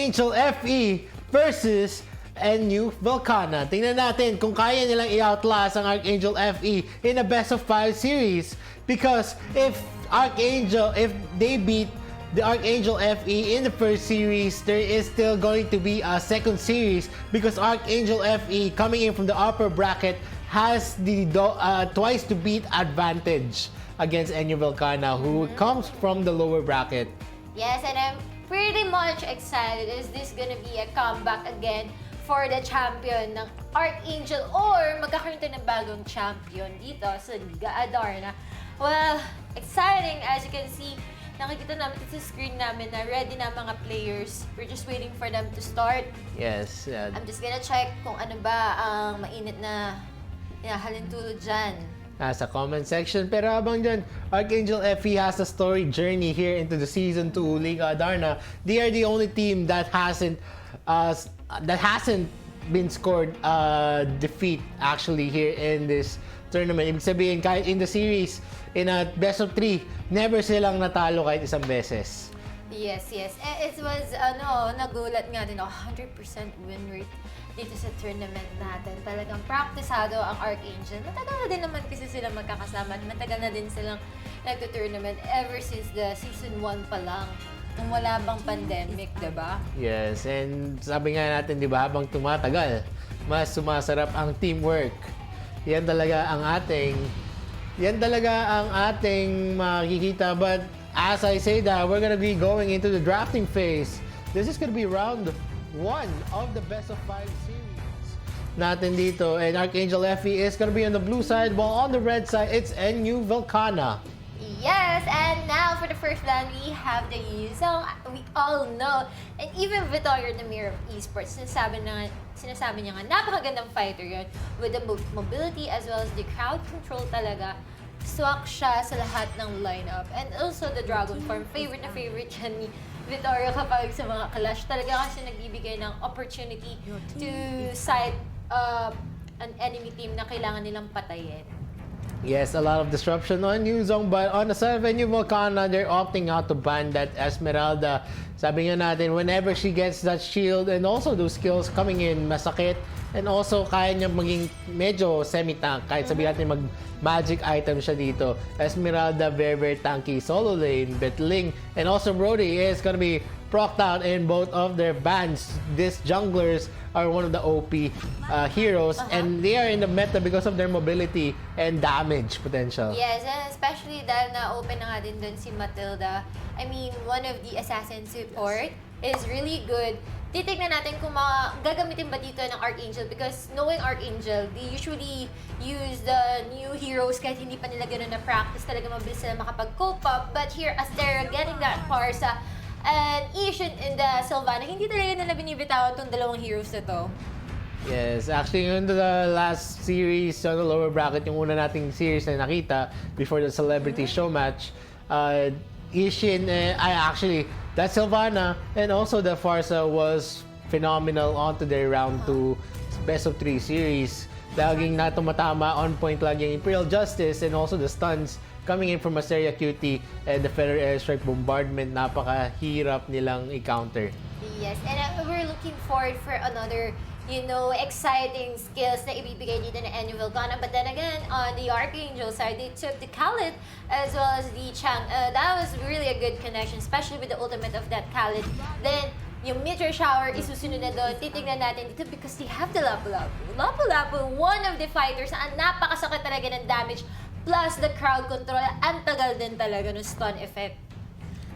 ArkAngel FE versus Velkhanna. Tingnan natin kung kaya nilang i-outlast ang ArkAngel FE in a best of 5 series. Because if they beat the ArkAngel FE in the first series, there is still going to be a second series because ArkAngel FE coming in from the upper bracket has the twice to beat advantage against Velkhanna, who comes from the lower bracket. Yes, and I'm pretty much excited. Is this gonna be a comeback again for the champion ng ArkAngel or magkakaroon tayo ng bagong champion dito sa Liga Adarna? Well, exciting. As you can see, nakikita namin sa screen namin na ready na mga players. We're just waiting for them to start. Yes. I'm just gonna check kung ano ba ang mainit na halintulad dyan. Nasa comment section. Pero habang dyan, ArkAngel FE has a story journey here into the Season 2 Liga Adarna. They are the only team that hasn't been scored defeat actually here in this tournament. Ibig sabihin, kahit in the series, in a best of 3, never silang natalo kahit isang beses. Yes. It was, nagulat nga din, 100% win rate dito sa tournament natin. Talagang praktisado ang ArkAngel. Matagal na din naman kasi sila magkakasama. Matagal na din silang nagto-tournament ever since the Season 1 pa lang. Nung wala bang pandemic, diba? Yes, and sabi nga natin, diba, habang tumatagal, mas sumasarap ang teamwork. Yan talaga ang ating makikita. But as I say that, we're gonna be going into the drafting phase. This is gonna be round 1 of the best of 5 series natin dito. And ArkAngel FE is gonna be on the blue side, while on the red side, it's Velkhanna. Yes, and now for the first round, we have the Yuzong. We all know, and even Vittorio, the mayor of esports, sinasabi niya nga, napakagandang fighter yun with the mobility as well as the crowd control talaga. Swak siya sa lahat ng lineup. And also the Dragon Form, favorite na favorite yan ni Vittorio kapag sa mga clash. Talaga kasi nagbibigay ng opportunity to side an enemy team na kailangan nilang patayin. Yes, a lot of disruption on Yuzong, but on the side of Velkhanna, they're opting out to ban that Esmeralda. Sabi nga natin, whenever she gets that shield and also those skills coming in, masakit. And also, kaya niya maging medyo semi-tank. Kahit sabihin natin mag-magic item siya dito. Esmeralda, very tanky solo lane. Betling and also Brody is gonna be procced out in both of their bans. These junglers are one of the OP heroes, and they are in the meta because of their mobility and damage potential. Yes, and especially dahil na-open na nga din dun si Matilda. I mean, one of the assassin support is really good. Titignan natin kung gagamitin ba dito ng ArkAngel, because knowing ArkAngel, they usually use the new heroes kahit hindi pa nila ganun na practice. Talaga mabilis sila makapag-cope up. But here, as they're getting that Parsa and Ishin in the Sylvana, hindi talaga nila binibitawan itong dalawang heroes na to. Yes, actually, in the last series on the lower bracket, yung una nating series na nakita before the celebrity show match, Ishin, that Sylvana and also the Farsa was phenomenal onto their round 2 best of 3 series. Laging na tumatama, on point lagi yung Imperial Justice and also the stuns coming in from Asteria QT and the Feather Airstrike Bombardment. Napakahirap nilang i-counter. Yes, and we're looking forward for another exciting skills na ibibigay dito na Velkhanna. But then again, on the ArkAngel side, they took the Khalid as well as the Chang. That was really a good connection, especially with the ultimate of that Khalid. Then, yung Meteor Shower, isusunod na doon. Titignan natin dito because they have the Lapu-Lapu. Lapu-Lapu, one of the fighters na napakasakit talaga ng damage. Plus, the crowd control. Ang tagal din talaga ng stun effect.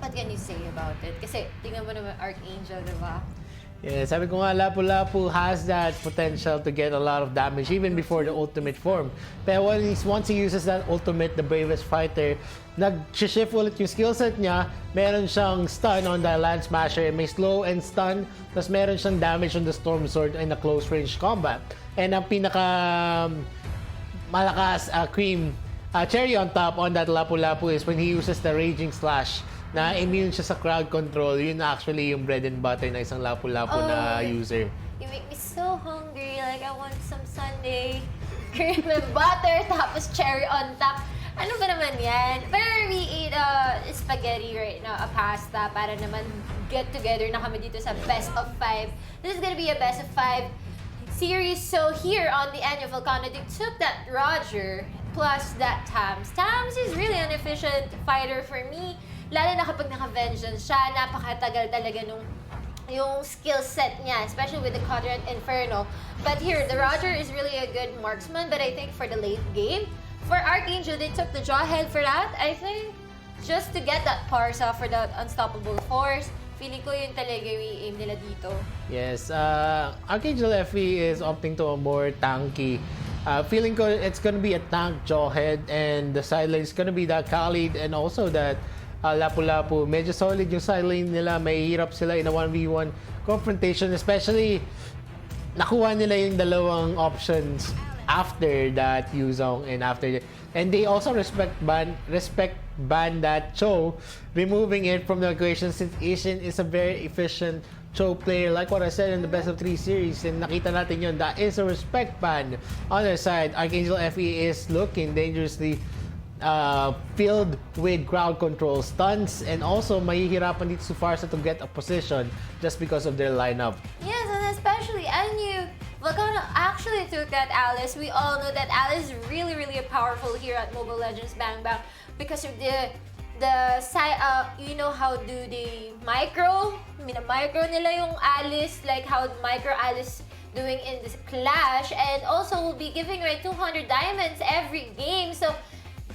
What can you say about it? Kasi, tingnan mo naman ArkAngel, diba? Yeah, sabi ko nga, Lapu-Lapu has that potential to get a lot of damage even before the ultimate form. Pero once he uses that ultimate, the bravest fighter, nag-shift ulit yung skillset niya. Meron siyang stun on the Land Smasher, may slow and stun, tapos meron siyang damage on the Storm Sword in the close range combat. And ang pinaka malakas cherry on top on that Lapu-Lapu is when he uses the Raging Slash. Na immune siya sa crowd control. Yun actually yung bread and butter na isang Lapu-Lapu na user. You make me so hungry. Like, I want some sundae, cream and butter, tapos cherry on top. Ano ba naman yan? Pero we ate spaghetti right now, a pasta, para naman get together na kami dito sa best of 5. This is gonna be a best of 5 series. So here on the end of Velkhanna, they took that Roger plus that Napz. Napz is really an efficient fighter for me. Lalo na kapag naka-vengeance siya, napakatagal talaga nung yung skill set niya, especially with the Quadrant Inferno. But here, the Roger is really a good marksman, but I think for the late game, for ArkAngel, they took the Jawhead for that, I think. Just to get that Parsa for that Unstoppable Force. Feeling ko yun talaga yung aim nila dito. Yes, ArkAngel FE is opting to a more tanky. Feeling ko it's gonna be a tank Jawhead, and the sideline is gonna be that Khalid and also that Lapu-Lapu. Medyo solid yung sideline nila. Mahihirap sila in a 1v1 confrontation, especially nakuha nila yung dalawang options after that Yuzong and they also respect ban that Cho, removing it from the equation since Asian is a very efficient Cho player, like what I said in the best of 3 series, and nakita natin yun. That is a respect ban. On their side, ArkAngel FE is looking dangerously filled with crowd control stunts, and also mahihirapan dito si Farsa to get a position just because of their lineup. Yes, and especially, I knew Velkhanna actually took that Alice. We all know that Alice is really, really powerful here at Mobile Legends Bang Bang because of the side, you know how do they micro nila yung Alice, like how micro Alice doing in this clash, and also will be giving away 200 diamonds every game. So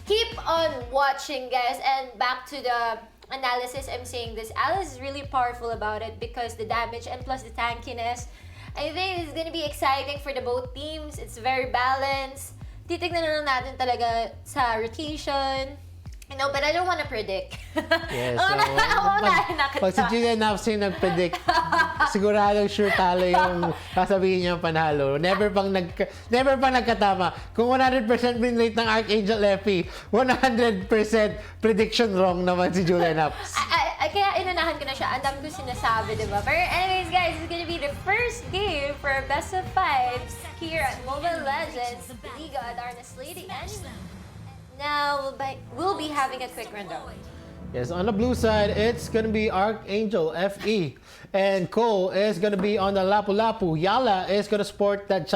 keep on watching, guys. And back to the analysis, I'm saying this, Alice is really powerful about it because the damage and plus the tankiness. I think it's gonna be exciting for the both teams. It's very balanced. Titignan na lang natin talaga sa rotation. You know, but I don't want to predict. Yes, pag si Julian Napz yung nag-predict, siguradong sure talo yung sasabihin niya panalo. Never pang nagkatama. Kung 100% win rate ng ArkAngel FE, 100% prediction wrong naman si Julian Napz. Kaya inunahan ko na siya. Ang dami ko sinasabi, diba? But anyways, guys, it's gonna be the first game for best of 5s here at Mobile Legends Liga Adarna Sleigh. Now we'll be having a quick rundown. Yes, on the blue side, it's gonna be ArkAngel FE, and Cole is gonna be on the Lapu-Lapu. Yala is gonna sport that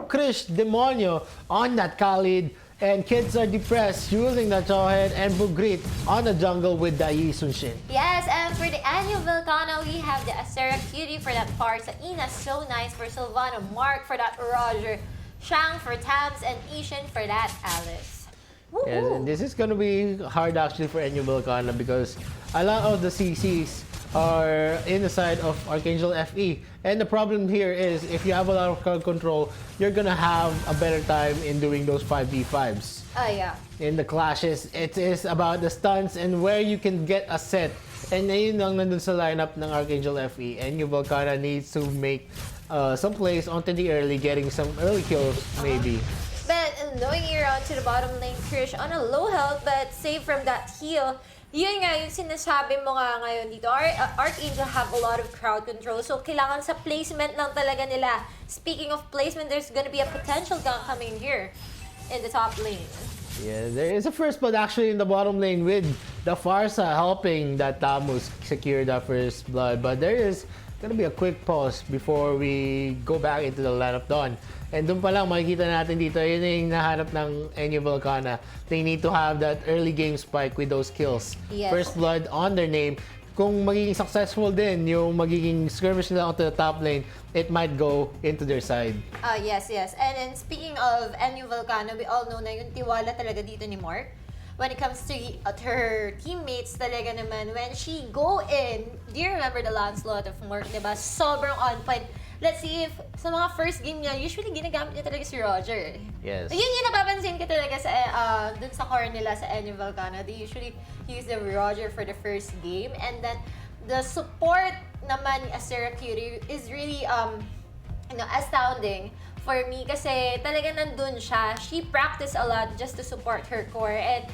Krish Demonyo on that Khalid, and Kids Are Depressed using the Jawhead, and Bugrit on the jungle with the Yi Sun-shin. Yes, and for the annual Velkhanna, we have the Asera Cutie for that Parsa, Ina So Nice for Sylvana, Mark for that Roger, Shang for Tabs, and Ishan for that Alice. Yes, and this is gonna be hard actually for any Velkhanna because a lot of the CCs are in the side of ArkAngel FE. And the problem here is if you have a lot of crowd control, you're gonna have a better time in doing those 5v5s. Oh, yeah. In the clashes, it is about the stunts and where you can get a set. And yun lang nandun sa lineup ng ArkAngel FE. And yung Velkhanna needs to make some plays onto the early, getting some early kills maybe. But knowing you're on to the bottom lane, Krish, on a low health, but saved from that heal, yun nga yung sinasabi mo nga ngayon dito. ArkAngel have a lot of crowd control, so kailangan sa placement lang talaga nila. Speaking of placement, there's gonna be a potential gank coming here in the top lane. Yeah, there is a first blood actually in the bottom lane with the Farsa helping that Tamus secure that first blood, but there is gonna be a quick pause before we go back into the lineup doon. And doon pa lang makikita natin dito, yun yung nahanap ng Enyo Velkhanna. They need to have that early game spike with those kills. Yes. First blood on their name. Kung magiging successful din yung magiging skirmish nila onto the top lane, it might go into their side. Yes. And then speaking of Enyo Velkhanna, we all know na yung tiwala talaga dito ni Mark. When it comes to her teammates talaga naman, when she go in, do you remember the Lancelot of Mark, diba? Sobrang on point. Let's see if sa mga first game niya, usually ginagamit niya talaga si Roger. Yes. Yun yung napapansin ko talaga sa dun sa core nila sa Enyo Velkhanna. They usually use the Roger for the first game, and then the support naman ni Asera Cutie is really astounding for me kasi talaga nandun siya. She practiced a lot just to support her core, and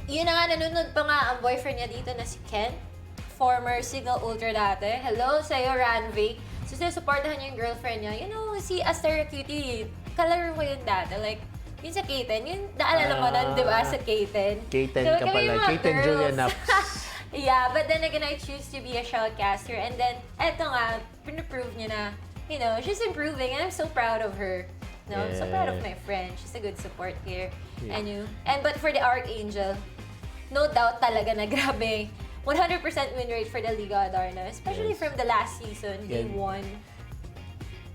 yun na nga, nanonood pa nga ang boyfriend niya dito na si Ken, former Signal Ultra dati. Hello sa'yo, Ranvey. So, supportahan niya yung girlfriend niya. You know, si Asera Cutie, kalaro ko yun dati. Like, Yung sa Katen, yung naalala mo nun, di ba, sa Katen? Katen So, ka kami pala. yung mga Katen Julia girls. Napz. Yeah, but then again, I choose to be a shoutcaster. And then, eto nga, pinaprove niya na, you know, she's improving and I'm so proud of her. No, I'm so proud of my friend. She's a good support here. Yeah. But for the ArkAngel, no doubt talaga na grabe. 100% win rate for the Liga Adarna, especially from the last season. They won.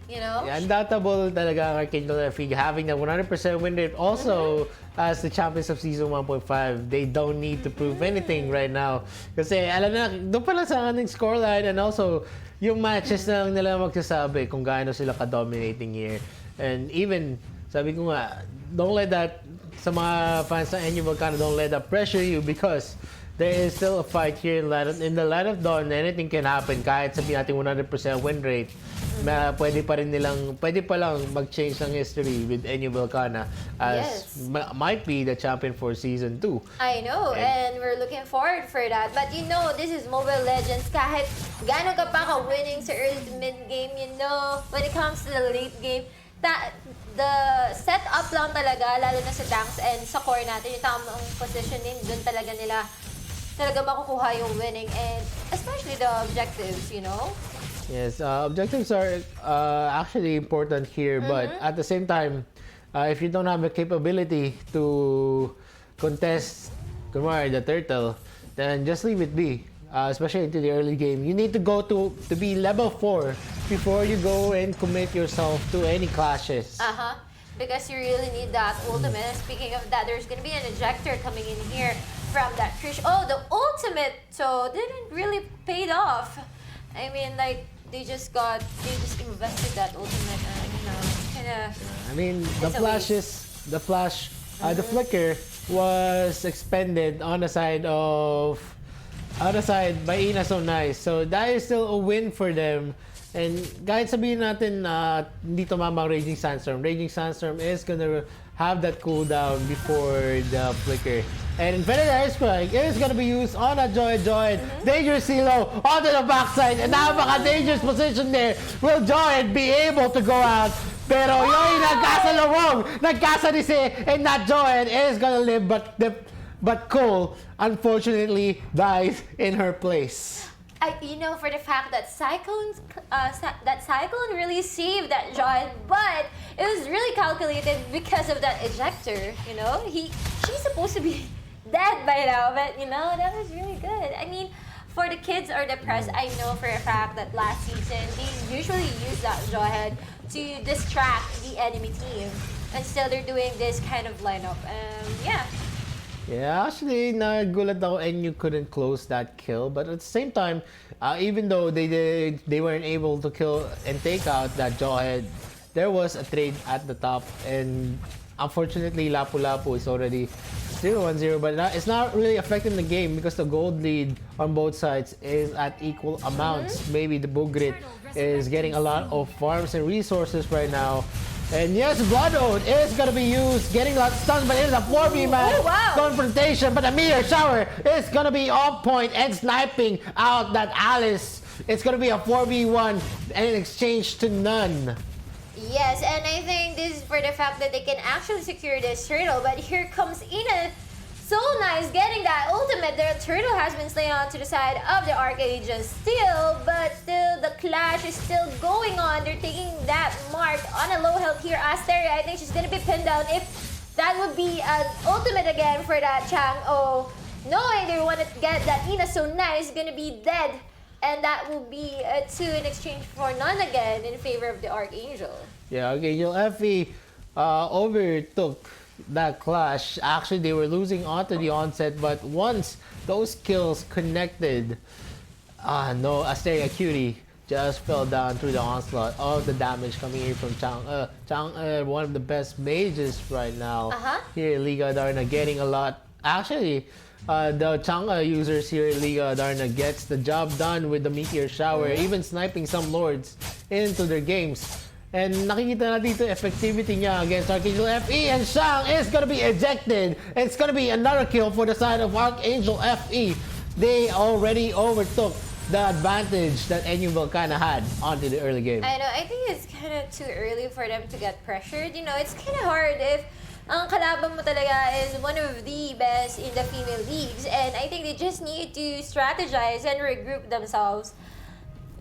You know? Yeah, undoubtable talaga ang ArkAngel FE having that 100% win rate. Also, as the champions of season 1.5, they don't need to prove anything right now. Kasi alam na, doon pala sa ating scoreline and also yung matches na lang nila magsasabi kung gaano sila ka-dominating here. And even, sabi ko nga, don't let that, sa mga fans ng Velkhanna, don't let that pressure you because there is still a fight here in the light of dawn. Anything can happen. Kahit sabihin natin 100% win rate, pwede pa lang mag-change ng history with Velkhanna as might be the champion for season 2. I know, and we're looking forward for that. But you know, this is Mobile Legends. Kahit gano'n ka pa ka-winning sa early to mid-game, you know, when it comes to the late game, the setup lang talaga, lalo na sa tanks and sa core natin, yung tamang positioning, dun talaga makukuha yung winning, and especially the objectives, you know? Yes, objectives are actually important here, but at the same time, if you don't have the capability to contest the turtle, then just leave it be. Especially into the early game, you need to go to be level 4 before you go and commit yourself to any clashes. Because you really need that ultimate. Speaking of that, there's gonna be an ejector coming in here from that Trish. Oh, the ultimate, so didn't really paid off. I mean, like they just invested that ultimate, and you know, kinda. I mean, the flicker was expended on the side by Ina So Nice. So that is still a win for them. And kahit sabihin natin na hindi tumama ang Raging Sandstorm, Raging Sandstorm is gonna have that cooldown before the flicker. And Infinite Airstrike is gonna be used on a Joy. Dangerous Silo onto the backside. And napaka-dangerous position there. Will Joy be able to go out? Pero yung nagkasalawang, nagkasalisi, and that Joy is gonna live, but Cole unfortunately dies in her place. You know, for the fact that Cyclone really saved that John, but it was really calculated because of that ejector. You know, she's supposed to be dead by now, but you know, that was really good. I mean, for the kids or the press, I know for a fact that last season they usually use that Jawhead to distract the enemy team, and still they're doing this kind of lineup. Yeah. Yeah, actually, nagulat ako and you couldn't close that kill. But at the same time, even though they weren't able to kill and take out that Jawhead, there was a trade at the top. And unfortunately, Lapu-Lapu is already 0-1-0. But it's not really affecting the game because the gold lead on both sides is at equal amounts. Maybe the Bugrit is getting a lot of farms and resources right now. And yes, Blood Oath is gonna be used, getting a lot stunned, but it is a 4v match confrontation. But the meteor shower is gonna be on point and sniping out that Alice. It's gonna be a 4v1 and in exchange to none. Yes, and I think this is for the fact that they can actually secure this turtle. But here comes Ina. So nice getting that ultimate. The turtle has been slain onto the side of the ArkAngel but still the clash is still going on. They're taking that mark on a low health here. Asteria, I think she's gonna be pinned down. If that would be an ultimate again for that Chang'e, knowing they want to get that Ina So Nice is gonna be dead, and that will be a 2 in exchange for none again in favor of the ArkAngel. Yeah, ArkAngel FE overtook that clash. Actually, they were losing onto the onset, but once those kills connected, Asteria Cutie just fell down through the onslaught of the damage coming in from Chang'e. Chang'e, one of the best mages right now here in Liga Adarna, getting a lot. Actually, the Chang'e users here in Liga Adarna gets the job done with the meteor shower, even sniping some lords into their games. And nakikita na dito effectivity niya against ArkAngel FE, and Shang is gonna be ejected. It's gonna be another kill for the side of ArkAngel FE. They already overtook the advantage that Velkhanna had onto the early game. I know, I think it's kind of too early for them to get pressured. You know, it's kind of hard if ang kalaban mo talaga is one of the best in the female leagues, and I think they just need to strategize and regroup themselves.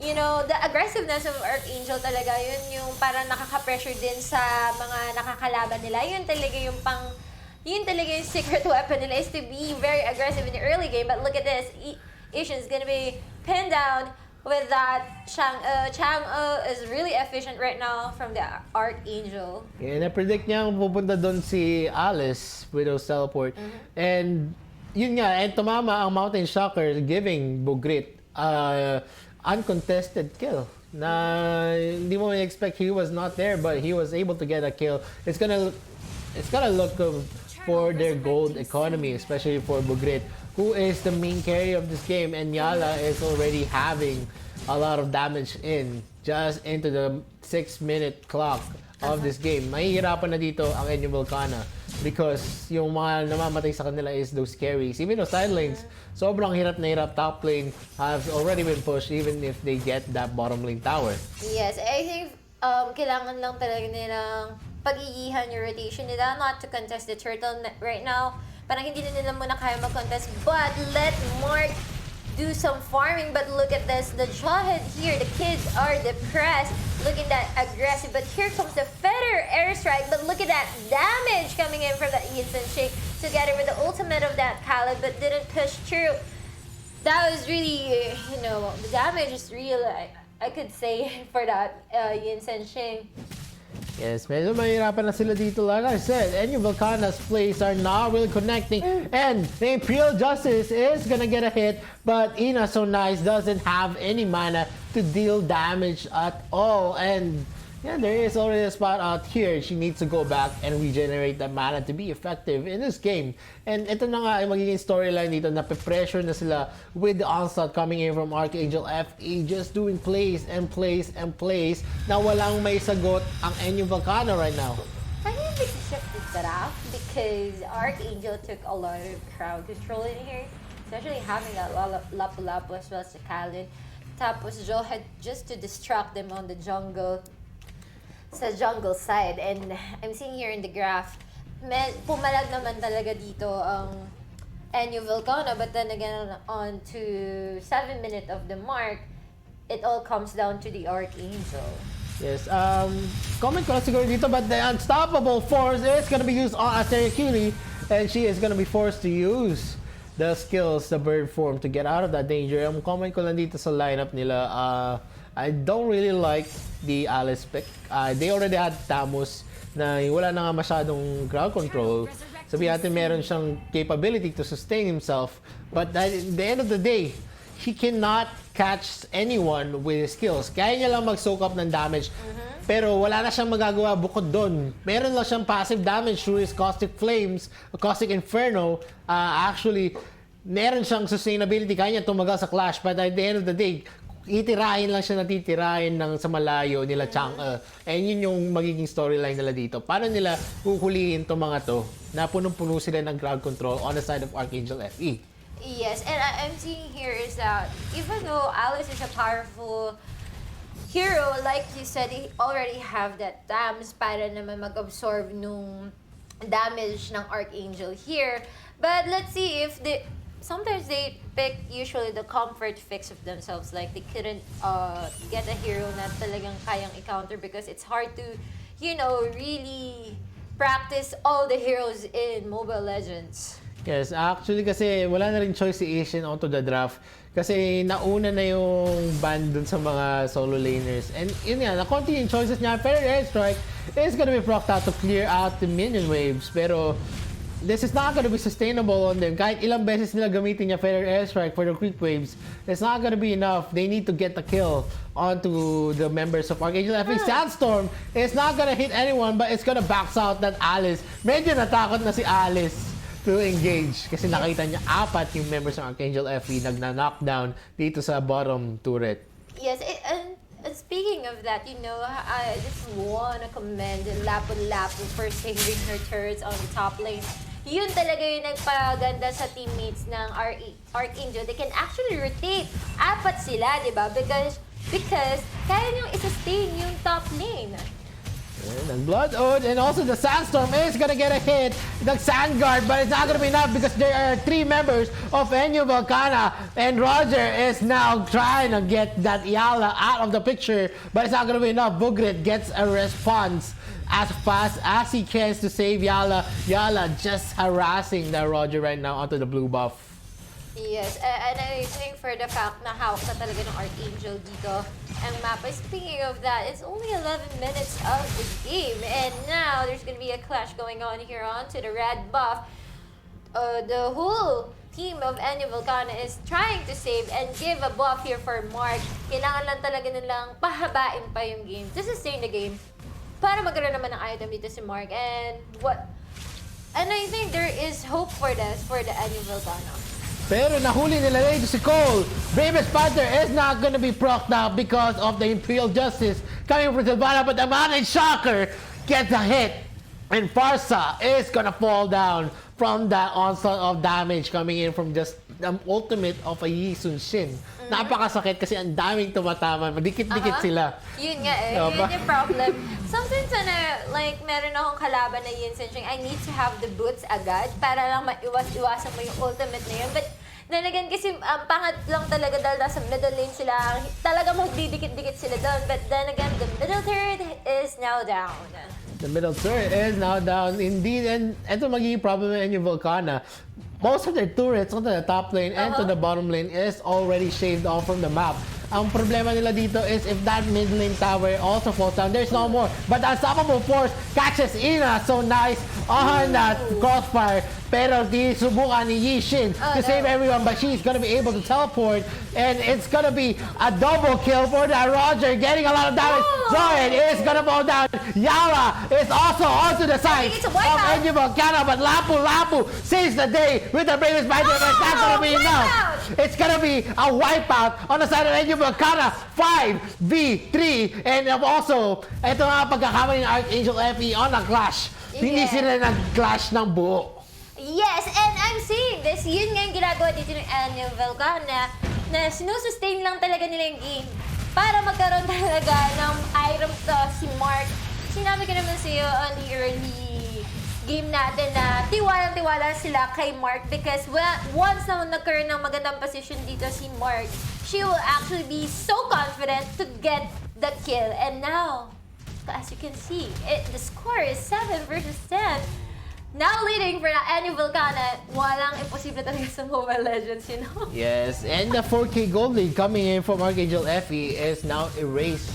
You know, the aggressiveness of ArkAngel talaga, yun yung parang nakaka-pressure din sa mga nakakalaban nila. Yun talaga yung secret weapon nila is to be very aggressive in the early game. But look at this, Ishin's gonna be pinned down with that. Chang'e is really efficient right now from the ArkAngel. Yeah, na-predict niya pupunta doon si Alice with those teleport. And yun nga, and tumama ang Mountain Shocker giving Bugrit uncontested kill. Na hindi mo expect he was not there, but he was able to get a kill. It's gonna look good for their gold economy, especially for Bugrit, who is the main carry of this game, and Yala is already having a lot of damage just into the 6-minute clock of this game. Mahihirapan na dito ang Velkhanna because yung mga namamatay sa kanila is those carries. Even those side lanes, sobrang hirap na hirap. Top lane has already been pushed even if they get that bottom lane tower. Yes, I think kailangan lang talaga nilang pag-iihan yung rotation nila, not to contest the turtle right now. Parang hindi na nila muna kaya mag-contest, but let Mark do some farming. But look at this, the Jawhead here, the kids are depressed, looking that aggressive, but here comes the Feather airstrike. But look at that damage coming in from that instant shake together with the ultimate of that Khaled, but didn't push through. That was really, you know, the damage is real, I could say, for that Yinsen Shing. Yes, medyo mahirapan na sila dito. Like I said, Velkhanna's plays are not really connecting. And the Imperial Justice is gonna get a hit, but Ina So Nice doesn't have any mana to deal damage at all. And yeah, there is already a spot out here. She needs to go back and regenerate that mana to be effective in this game. And ito na nga ay magiging storyline dito na pressure na sila with the onslaught coming in from ArkAngel FE, just doing plays and plays and plays na walang may sagot ang Velkhanna right now. I think they shifted that up because ArkAngel took a lot of crowd control in here, especially having that Lapu-Lapu as well as the Khaled. Tapos Jawhead just to distract them on the jungle. Sa jungle side, and I'm seeing here in the graph, pumalag naman talaga dito ang Velkhanna, but then again, on to 7 minutes of the mark, it all comes down to the ArkAngel. Yes, comment ko lang siguro dito, but the unstoppable force is gonna be used on Asteria Cutie, and she is gonna be forced to use the skills, the bird form, to get out of that danger. Ang comment ko lang dito sa lineup nila, I don't really like the Alice pick. They already had Tamus na wala na nga masyadong crowd control. Sabihin natin meron siyang capability to sustain himself. But at the end of the day, he cannot catch anyone with his skills. Kaya niya lang mag-soak up ng damage. Pero wala na siyang magagawa bukod doon. Meron lang siyang passive damage through his Caustic Flames, Caustic Inferno. Actually, meron siyang sustainability. Kaya niya tumagal sa clash. But at the end of the day, itirahin lang siya natitirahin ng sa malayo nila Chang'e. And yun yung magiging storyline nila dito. Paano nila huhulihin itong mga to na punong-puno sila ng crowd control on the side of ArkAngel FE. Yes, and I'm seeing here is that even though Alice is a powerful hero, like you said, they already have that Napz para naman mag-absorb nung damage ng ArkAngel here. But let's see if sometimes they pick usually the comfort fix of themselves, like they couldn't get a hero na talagang kayang i-counter because it's hard to, you know, really practice all the heroes in Mobile Legends. Yes, actually kasi wala na rin choice si Asian onto the draft kasi nauna na yung ban dun sa mga solo laners. And yun nga, nakonti yung choices niya. Feather Airstrike is gonna be procced out to clear out the minion waves, pero this is not going to be sustainable on them. Kahit ilang beses nila gamitin niya Feather Airstrike for the creep waves, it's not going to be enough. They need to get the kill onto the members of ArkAngel FE. Sandstorm is not going to hit anyone, but it's going to box out that Alice. Medyo natakot na si Alice to engage kasi nakita niya apat yung members ng ArkAngel FE nagna-knockdown dito sa bottom turret. Yes, and speaking of that, you know, I just want to commend Lapu-Lapu for saving her turrets on the top lane. Yun talaga yung nagpaganda sa teammates ng ArkAngel. They can actually rotate. Apat sila, di ba? Because kaya niyong i-sustain yung top lane. And Blood Oath, and also the Sandstorm is gonna get a hit. The Sand Guard, but it's not gonna be enough because there are 3 members of Velkhanna, and Roger is now trying to get that Yala out of the picture, but it's not gonna be enough. Bugrit gets a response as fast as he can to save Yala. Yala just harassing the Roger right now onto the blue buff. Yes, and I think for the fact na hawak na talaga ng ArkAngel dito ang map. Speaking of that, it's only 11 minutes of the game, and now there's gonna be a clash going on here onto the red buff. The whole team of Velkhanna is trying to save and give a buff here for Mark. Kailangan lang talaga nilang pahabain pa yung game to sustain the game para magkaroon naman ng item dito si Mark. And I think there is hope for this for the Velkhanna. Pero nahuli nila dito si Cole. Bravest Panther is not gonna be procced now because of the Imperial Justice coming from Silvana, but the Mountain Shocker gets a hit. And Farsa is gonna fall down from that onslaught of damage coming in from just the ultimate of a Yi Sun Shin. Napakasakit kasi ang daming tumatama. Madikit-dikit sila. Yun nga eh. Yun yung problem. Sometimes like, meron akong kalaban na Yi Sun Shin, I need to have the boots agad para lang maiwas-iwasan mo yung ultimate na yun. But then again, kasi pangat lang talaga dahil nasa middle lane sila. Talaga magdidikit-dikit sila doon. But then again, the middle turret is now down. The middle turret is now down indeed, and ito magiging problem in Velkhanna. Most of their turrets onto the top lane and to the bottom lane is already shaved off from the map. Ang problema nila dito is if that mid lane tower also falls down, there's no more. But the Unstoppable Force catches Ina so nice on that crossfire. Pero di subukan ni Yi Shin to save everyone, but she's gonna be able to teleport, and it's gonna be a double kill for that Roger, getting a lot of damage. Zoran is gonna fall down. Yara is also onto the side of Velkhanna, but Lapu saves the day with the bravest fighter, but that's gonna be enough. It's gonna be a wipeout on the side of Velkhanna, 5v3, and also, ito nga pagkakamali ng ArkAngel FE on a clash. Hindi sila nag-clash ng buo. Yes, and I'm seeing this. Yun nga yung ginagawa dito ng Velkhanna na sinusustain lang talaga nila yung game para magkaroon talaga ng item to si Mark. Sinabi ko naman sa iyo on the early game natin na tiwalang-tiwala sila kay Mark because once na nagkaroon ng magandang position dito si Mark, she will actually be so confident to get the kill. And now, as you can see, the score is 7 versus 10. Now leading for the Velkhanna, walang imposible talaga sa Mobile Legends, you know? Yes, and the 4K gold lead coming in from ArkAngel FE is now erased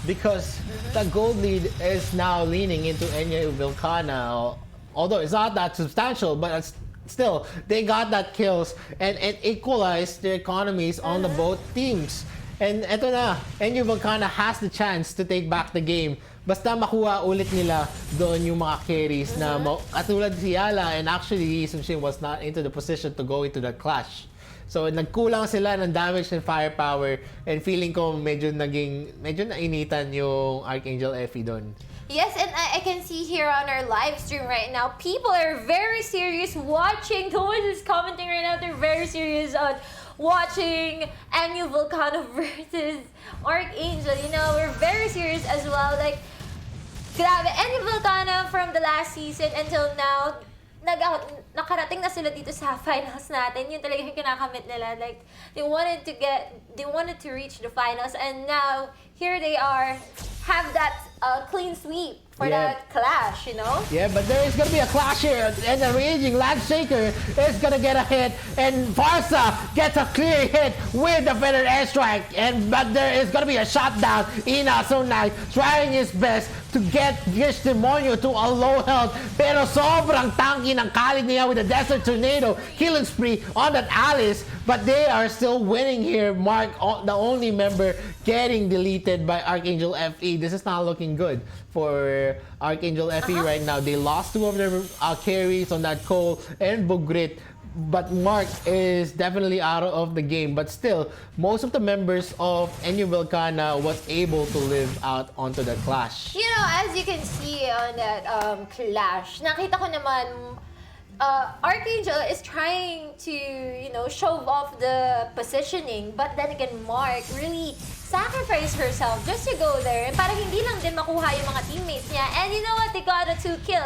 because the gold lead is now leaning into Velkhanna. Although it's not that substantial, but it's still, they got that kills and it equalized the economies on the both teams. And eto na, Velkhanna has the chance to take back the game. Basta makuha ulit nila doon yung mga carries na katulad si Yala, and actually Yi Sun Shin was not into the position to go into the clash. So nagkulang sila ng damage and firepower, and feeling ko medyo nainitan yung ArkAngel FE doon. Yes, and I can see here on our live stream right now, people are very serious watching. No one is commenting right now. They're very serious on watching Velkhanna versus ArkAngel. You know, we're very serious as well. Like, grabe, Velkhanna from the last season until now, nakarating na sila dito sa finals natin. Yun talaga yung kinakamit nila. Like, they wanted to reach the finals, and now here they are, have that clean sweep for that clash, you know? Yeah, but there is gonna be a clash here, and the Raging Landshaker is gonna get a hit, and Farsa gets a clear hit with the Feathered Airstrike, but there is gonna be a shutdown. Ina so nice, trying his best to get Gish Demonio to a low health, pero sobrang tanky ng Khalid niya with the Desert Tornado, killing spree on that Alice, but they are still winning here. Mark, the only member getting deleted by ArkAngel FE. This is not looking good for ArkAngel FE right now. They lost 2 of their carries on that Cole and Bugrit, but Mark is definitely out of the game. But still, most of the members of Velkhanna was able to live out onto the clash. You know, as you can see on that clash, nakita ko naman ArkAngel is trying to, you know, show off the positioning, but then again, Mark really sacrifice herself just to go there and parang hindi lang din makuha yung mga teammates niya. And you know what? They got a 2 kill,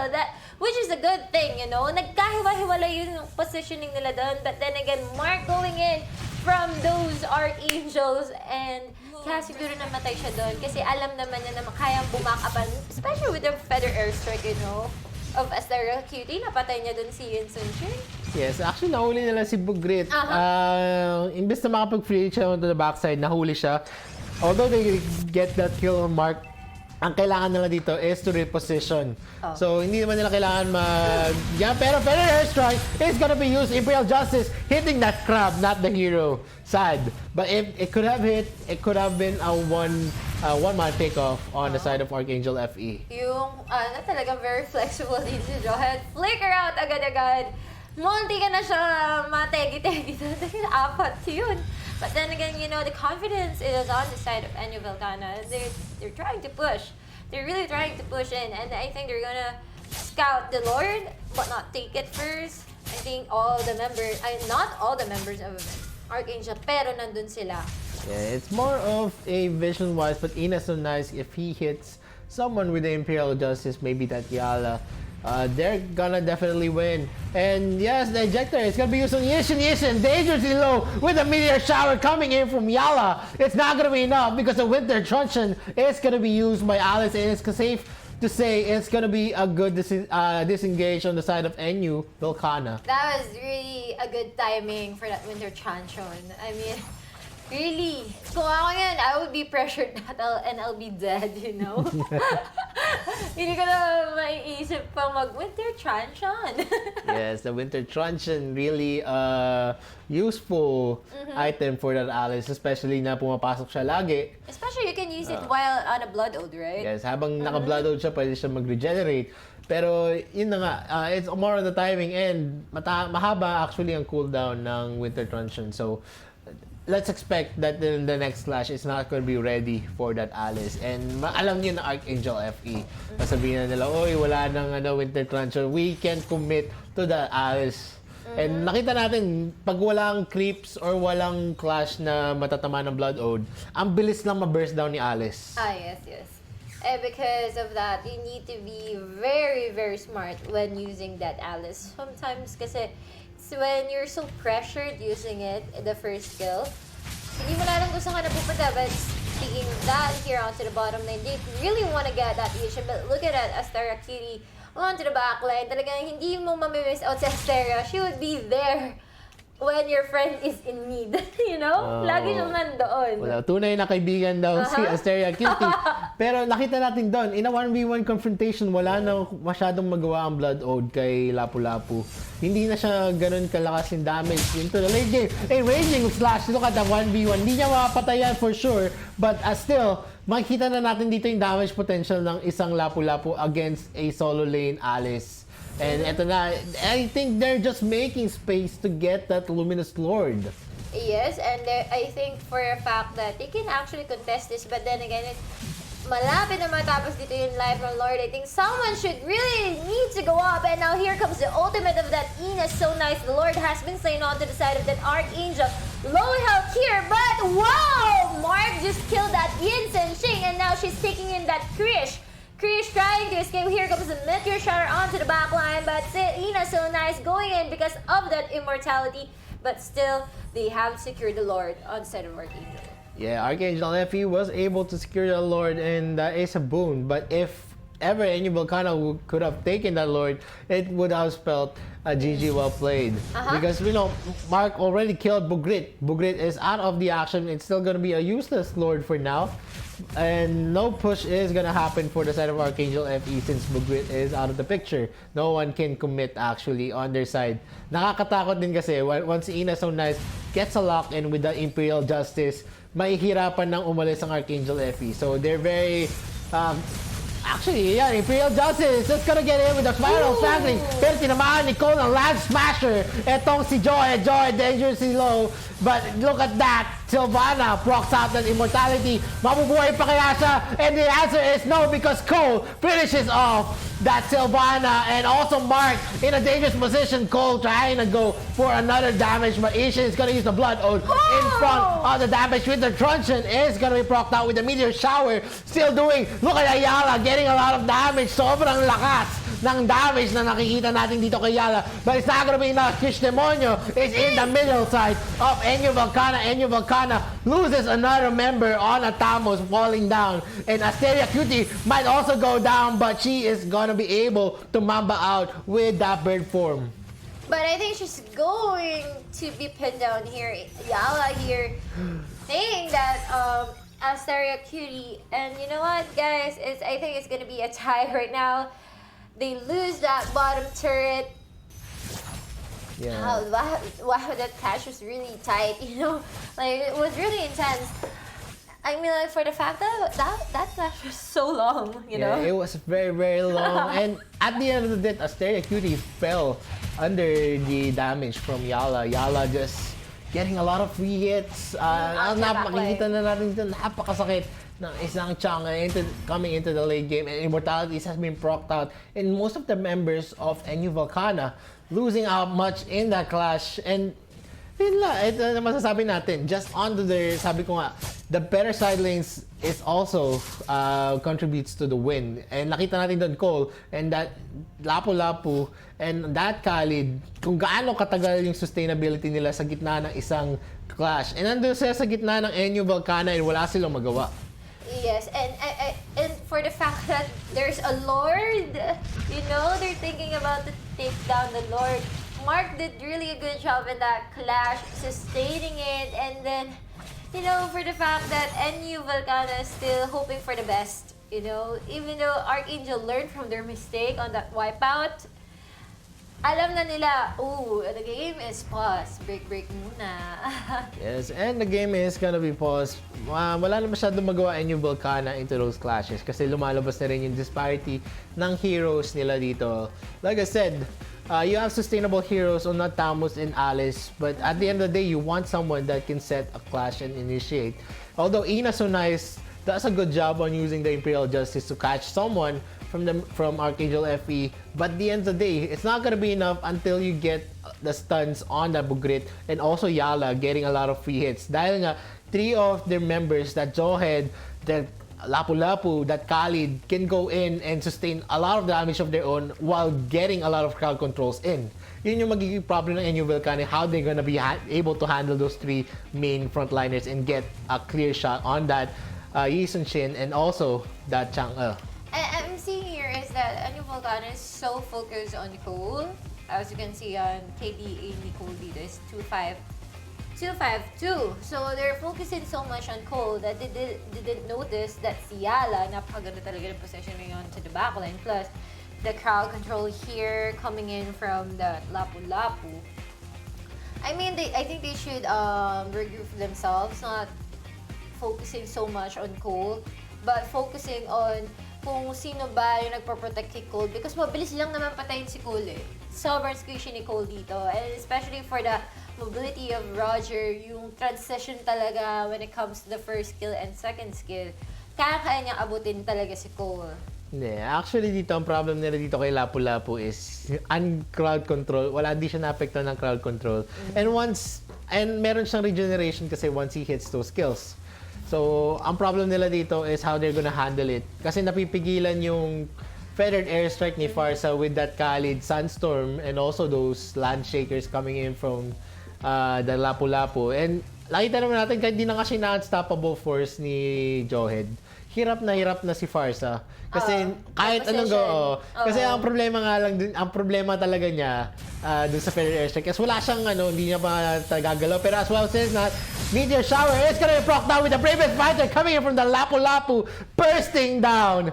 which is a good thing, you know? Nagkahiwa-hiwala yung positioning nila doon. But then again, Mark going in from those ArkAngels and kaya siguro namatay siya doon kasi alam naman niya na kayang bumakapan, especially with the feather airstrike, you know, of Asteria Cutie. Napatay niya doon si Yun Sun Shin. Yes, actually nahuli nila si Bugrit. Imbes na makapag-free siya onto the backside, nahuli siya. Although they get that kill on Mark, ang kailangan nila dito is to reposition. So, hindi naman nila kailangan pero feather airstrike is gonna be used. Imperial Justice hitting that crab, not the hero. Sad. But if it could have hit, it could have been a one-man takeoff on the side of ArkAngel FE. Yung, talagang very flexible din si Johan. Flicker out agad-agad. Munti ka na siya mategi-tegi. Dahil 4 yun. But then again, you know, the confidence is on the side of Velkhanna. They're trying to push. They're really trying to push in. And I think they're gonna scout the Lord, but not take it first. I think not all the members of ArkAngel, pero nandun sila. Yeah, it's more of a vision-wise, but Ina's so nice if he hits someone with the Imperial Justice, maybe that Yala. They're gonna definitely win. And yes, the ejector is gonna be used on Yishin dangerously low with a meteor shower coming in from Yala. It's not gonna be enough because the Winter Truncheon is gonna be used by Alice, and it's safe to say it's gonna be a good disengage on the side of NU Velkhanna. That was really a good timing for that Winter Truncheon. I mean, really, kung ako yan, I would be pressured and I'll be dead, you know? Hindi ko na maiisip pa mag-Winter Truncheon. Yes, the Winter Truncheon, really useful item for that Alice, especially na pumapasok siya lagi. Especially you can use it while on a Blood Ode, right? Yes, habang naka-Blood Ode siya, pwede siya mag-regenerate. Pero yun na nga, it's more on the timing and mahaba actually ang cooldown ng Winter Truncheon. So, let's expect that in the next clash it's not going to be ready for that Alice. And alam niyo na ArkAngel FE. Sasabihin na nila, oy, wala nang Winter Truncheon. We can't commit to the Alice. And nakita natin, pag walang creeps or walang clash na matatama ng Blood Ode, ang bilis lang ma-burst down ni Alice. Yes. And because of that, you need to be very, very smart when using that Alice. Sometimes kasi when you're so pressured using it, the first skill, hindi mo na lang gusto ka na pupunta, but speaking that here onto the bottom lane, they really want to get that Yishin. But look at that, Asteria Cutie onto the back line. Talagang hindi mo mamimiss out si Asteria. She would be there when your friend is in need. You know? Lagi siyang nandoon. Wala, tunay na kaibigan daw si Asteria Cutie. Pero nakita natin doon, in a 1v1 confrontation, wala na masyadong magawa ang Blood Ode kay Lapu-Lapu. Hindi na siya ganun kalakas yung damage into the late game. Raging Slash, look at the 1v1. Hindi niya mapatayan for sure, but still, makikita na natin dito yung damage potential ng isang Lapu-Lapu against a solo lane Alice. And eto na, I think they're just making space to get that Luminous Lord. Yes, and I think for a fact that they can actually contest this, but then again, malapit na matapos dito yung life ng Lord. I think someone should really need to go up. And now here comes the ultimate of that Ina. So nice. The Lord has been slain onto the side of that ArkAngel. Low health here, but wow! Mark just killed that Yin Sen Shing, and now she's taking in that Krish. Krish trying to escape. Here comes the meteor shower onto the back line, but Ina so nice going in because of that immortality. But still, they have secured the Lord on the side of ArkAngel. Yeah, ArkAngel FE was able to secure the Lord, and that is a boon. But if ever any Velkhanna could have taken that Lord, it would have spelled a GG well played. Because, you know, Mark already killed Bugrit. Bugrit is out of the action. It's still going to be a useless Lord for now. And no push is gonna happen for the side of ArkAngel FE since Bugrit is out of the picture. No one can commit actually on their side. Nakakatakot din kasi once Ina so nice gets a lock in with the Imperial Justice, mahihirapan nang umalis ang ArkAngel FE. So they're very actually, yeah, Imperial Justice just gonna get in with the spiral strangling. Pero tinamaan ni Cole ng Land Smasher. Etong si Joy dangerously low. But look at that. Sylvana procs out that immortality. Mabubuhay pa kaya siya? And the answer is no, because Cole finishes off that Sylvana, and also Mark in a dangerous position. Cole trying to go for another damage, but Ishin is gonna use the Blood Oath in front of the damage with the Truncheon. Is gonna be procced out with the Meteor Shower. Still doing, look at Ayala getting a lot of damage. Sobrang lakas ng damage na nakikita natin dito kay Ayala. But it's not gonna be enough. Kish Demonyo is in the middle side of Enyo Velkhanna. Enyo Velkhanna loses another member on Atamos falling down. And Asteria Cutie might also go down, but she is gonna be able to mamba out with that bird form. But I think she's going to be pinned down here. Yala here saying that Asteria Cutie. And you know what, guys? I think it's gonna be a tie right now. They lose that bottom turret. Yeah. Wow, that catch was really tight, you know? Like, it was really intense. I mean, like, for the fact that flash was so long, you know? Yeah, it was very, very long. And at the end of the day, Asteria Cutie fell under the damage from Yala. Yala just getting a lot of free hits. Makikita na natin dito, napakasakit ng isang Chang coming into the late game. And Immortalities has been procced out. And most of the members of NU Velkhanna losing out much in that clash. And yun lang, ito na masasabi natin. Just onto the, sabi ko nga, the better side lanes is also contributes to the win. And nakita natin doon Cole and that Lapu-Lapu and that Khalid, kung gaano katagal yung sustainability nila sa gitna ng isang clash. And nandun sila sa gitna ng NU Velkhanna and wala silang magawa. Yes, and for the fact that there's a Lord, you know, they're thinking about to take down the Lord. Mark did really a good job in that clash, sustaining it, and then, you know, for the fact that NU Velkhanna is still hoping for the best, you know, even though ArkAngel learned from their mistake on that wipeout, alam na nila, the game is paused. Break muna. Yes, and the game is gonna be paused. Wala na masyadong magawa NU Velkhanna into those clashes kasi lumalabas na rin yung disparity ng heroes nila dito. Like I said, you have sustainable heroes on Napz and Alice, but at the end of the day, you want someone that can set a clash and initiate. Although Ina So Nice does a good job on using the Imperial Justice to catch someone from ArkAngel FE, but at the end of the day, it's not gonna be enough until you get the stuns on the Bugrit and also Yala getting a lot of free hits. Dahil nga, 3 of their members, that Jawhead, that Lapu-Lapu, that Khalid, can go in and sustain a lot of damage of their own while getting a lot of crowd controls in. Yun yung magiging problem ng NU Velkhanna, how they're gonna be able to handle those 3 main frontliners and get a clear shot on that Yi Sun Shin and also that Chang'e. I'm seeing here is that NU Velkhanna is so focused on Cole. As you can see on KDA Nicole dito is 2-5-2. So they're focusing so much on Cole that they didn't notice that si Yala, napakaganda talaga ng position ngayon to the backline. Plus, the crowd control here coming in from the Lapu-Lapu. I mean, I think they should regroup themselves, not focusing so much on Cole, but focusing on kung sino ba yung nagpo-protect kay Cole because mabilis lang naman patayin si Cole eh. Sobrang squishy ni Cole dito, and especially for the mobility of Roger, yung transition talaga when it comes to the first skill and second skill, kaya niyang abutin talaga si Cole. Hindi. Actually, dito, ang problem nila dito kay Lapu-Lapu is crowd control. Di siya naapektuhan ng crowd control. And meron siyang regeneration kasi once he hits those skills. So, ang problem nila dito is how they're gonna handle it. Kasi napipigilan yung feathered airstrike ni Farsa with that Khalid Sandstorm and also those land shakers coming in from the Lapu-Lapu. And nakita naman natin kahit di na kasi na-unstoppable force ni Jawhead, hirap na si Farsa. Kasi kahit anong kasi ang problema nga lang dun, ang problema talaga niya dun sa feathered airstrike kasi wala siyang hindi niya pa gagalaw. Pero as well says na Meteor Shower is gonna be proc down with the bravest fighter coming in from the Lapu-Lapu, bursting down.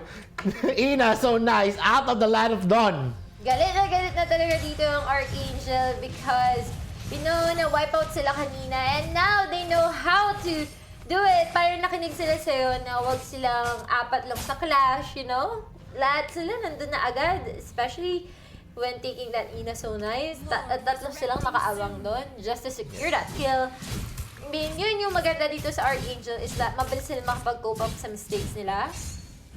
Ina So Nice out of the land of dawn. Galit na talaga dito yung ArkAngel because you know na wipe out sila kanina and now they know how to do it. Parang nakinig sila sa'yo na wag silang apat lang sa clash, you know? Lahat sila nandun na agad, especially when taking that Ina So Nice. Tatlo silang nakaawang doon just to secure that kill. mean, yun yung maganda dito sa ArkAngel is that mabilis sila makapag-cope up sa mistakes nila.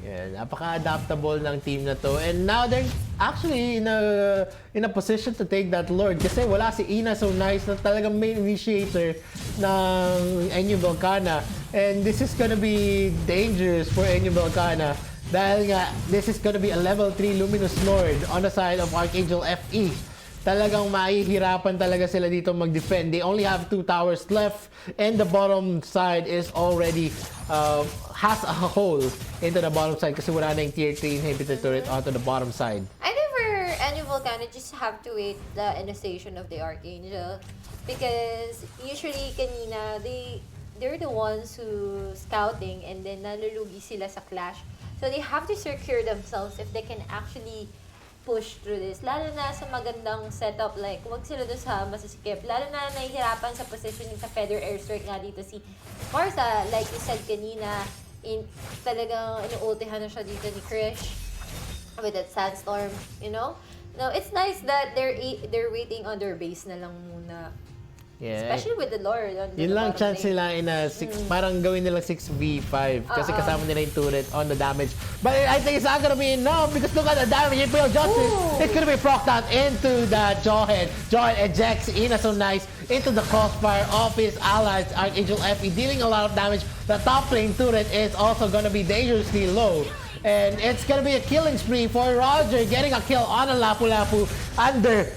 Yeah, napaka-adaptable ng team na to. And now they're actually in a position to take that Lord. Kasi wala si Ina so nice na talagang main initiator ng Enyo Velkhanna. And this is gonna be dangerous for Enyo Velkhanna. Dahil nga, this is gonna be a level 3 Luminous Lord on the side of ArkAngel FE. Talagang mahihirapan talaga sila dito mag-defend. They only have 2 towers left and the bottom side is already has a hole into the bottom side kasi wala na yung tier 3 inhibitor turret onto the bottom side. I think for Enyo Velkhanna, just have to wait the initiation of the ArkAngel because usually kanina, they're the ones who scouting and then nalulugi sila sa clash. So they have to secure themselves if they can actually push through this. Lalo na sa magandang setup, like, wag sila doon sa masisikip. Lalo na nahihirapan sa positioning sa Feather Airstrike nga dito si Martha. Like you said kanina, talagang inuultihan na siya dito ni Krish with that Sandstorm, you know? No, it's nice that they're waiting on their base na lang muna. Yeah. Especially with the Lord. Yun lang chance nila in a 6, parang gawin nilang 6v5 kasi kasama nila yung turret on the damage. But I think it's not gonna be enough because look at the damage Imperial Justice. It's gonna be procced out into the Jawhead. Jawhead ejects Ina so nice into the crossfire of his allies, ArkAngel FE, dealing a lot of damage. The top lane turret is also gonna be dangerously low. And it's gonna be a killing spree for Roger, getting a kill on a Lapu-Lapu under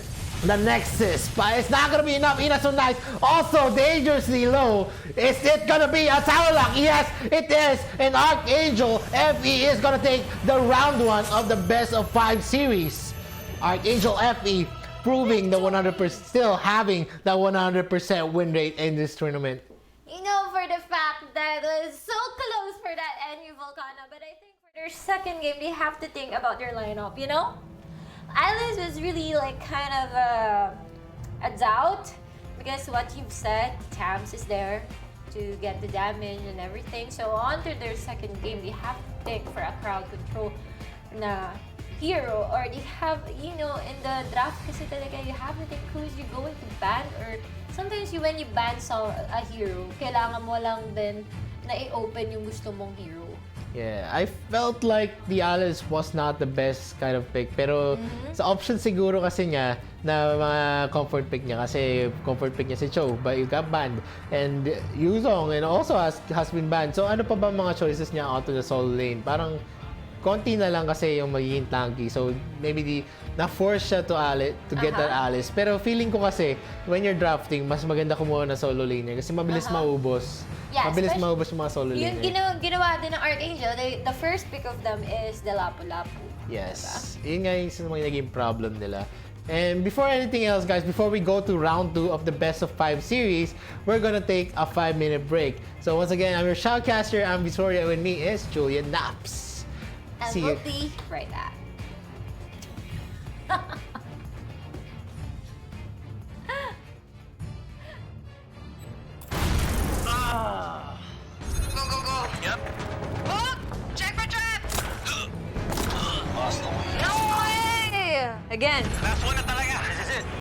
the Nexus, but it's not gonna be enough. Ina so nice, also dangerously low. Is it gonna be a tower lock? Yes, it is. And ArkAngel FE is gonna take the round 1 of the best of 5 series. ArkAngel FE proving the 100%, still having the 100% win rate in this tournament. You know, for the fact that it was so close for that Enyo Velkhanna, but I think for their second game, they have to think about their lineup, you know? Alice was really like kind of a doubt because what you've said, Napz is there to get the damage and everything. So on to their second game, they have to pick for a crowd control na hero, or they have, you know, in the draft kasi talaga you have to think who's you going to ban, or sometimes when you ban a hero, kailangan mo lang din na i-open yung gusto mong hero. Yeah, I felt like the Alice was not the best kind of pick. Pero sa option siguro kasi niya na mga comfort pick niya. Kasi comfort pick niya si Cho, but you got banned. And Yuzong and also has been banned. So ano pa ba mga choices niya out to the solo lane? Parang konti na lang kasi yung magiging tanky. So maybe na-force siya to get that Alice. Pero feeling ko kasi when you're drafting, mas maganda kumuha na solo laner kasi mabilis maubos. Yeah, mabilis maubos yung mga solo laner. Yung ginawa din ng ArkAngel, the first pick of them is the Lapu-Lapu. Yes. Yun nga yung mga naging problem nila. And before anything else, guys, before we go to round 2 of the best of 5 series, we're gonna take a 5-minute break. So once again, I'm your shoutcaster, I'm Vittorio, and with me is Julian Napz. And See we'll you. be right back. Go, go, go! Yep. Oh! Check for trap! Lost the way. No way! Again. Last one na talaga.